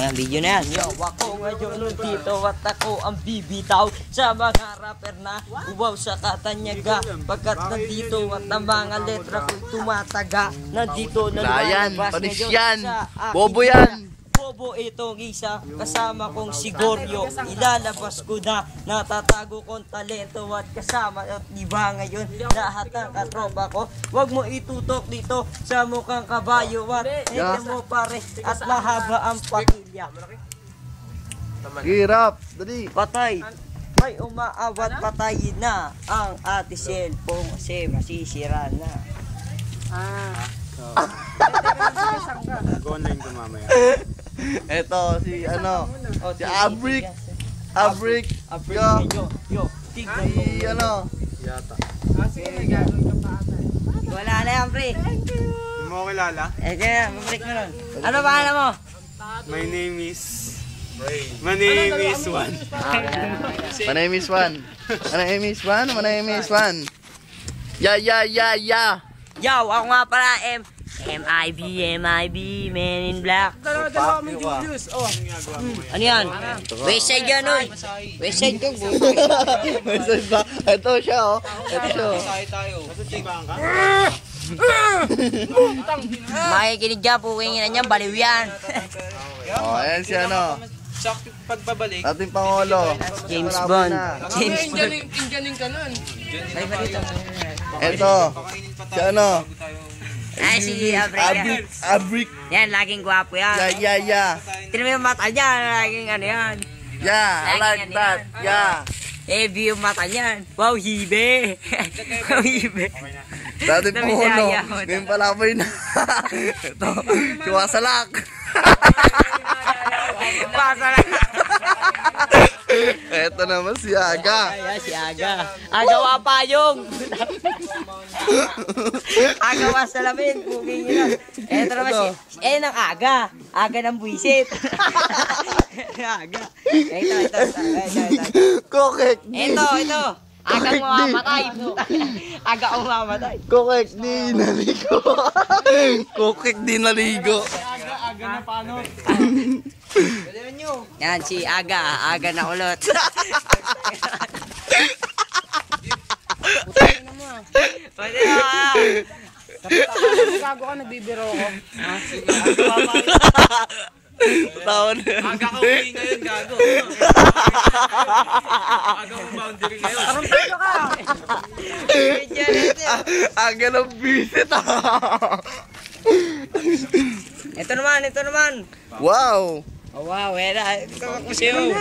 na video na yan. Yo, ako ngayon dito at ako ang bibitaw sa mga rapper na uwaw sa Katanyaga. Pagkat nandito at ang mga letra ko'y tumataga. Nandito na lumalabas ngayon sa aking Bobo yan. Bobo itong isa, kasama kong si Goryo. Ilalabas ko na, natatago kong talento at kasama at iba ngayon lahat ng katropa ko. Huwag mo itutok dito sa mukhang kabayo at ito mo pare at mahaba ang pakilya. Hirap, dali. Patay, may umaawat, patayin na ang ate cellphone kasi masisira na. Go-online ko mamaya. Eto, si ano, si Abrik. Yo, tignan mo. Si ano, Yata. Wala na yan, pre. Hindi mo ako kilala? Kaya, mabalik mo nun. Ano pangalan mo? My name is Juan. my name is Juan. Ya. Yo, ako nga pala, MIB, Men in Black. Dalawa mo Julius. Oh. Ano yan? Westside yan, oy. Westside ka, bro. Message ba? Ito siya, oh. Ito siya, oh. Makikinig dyan, puwingin na niyan, baliw yan. Oh, ayan si ano. Sakto pagbabalik. Ating Pangulo. James Bond. James Bond. Indianin ka nun. Ito. Si ano. Ay, si Abrik. Abrik. Yan, laging gwapo yan. Ya. Tignan mo yung mata niya, laging ano yan. Yeah, I like that. Yeah. Heavy yung mata niyan. Wow, hibe. Wow, hibe. Dating Pangulo. Ngayon palaboy na. Ito. Si Wasalak. Pasala. Ito naman si Aga. Ay, si Aga. Agawa payong. Agawa salamin. Pumingin na. Ito naman si... ng Aga. Aga ng buwisit. Aga. Ito. Kokek. Ito. Aga mamamatay. Aga mamamatay. Kokek di naligo. Kokek di naligo. Aga na paano? Yan, si Aga. Aga na ulot. Pwede na. Gago ka, nagbibiro ko. Taon. Aga ka uwi ngayon, gago. Aga mo boundary ngayon. Tarumpado ka! Aga ng visit. Ito naman. Wow. Oh, wow, wala. Ito ako siyo.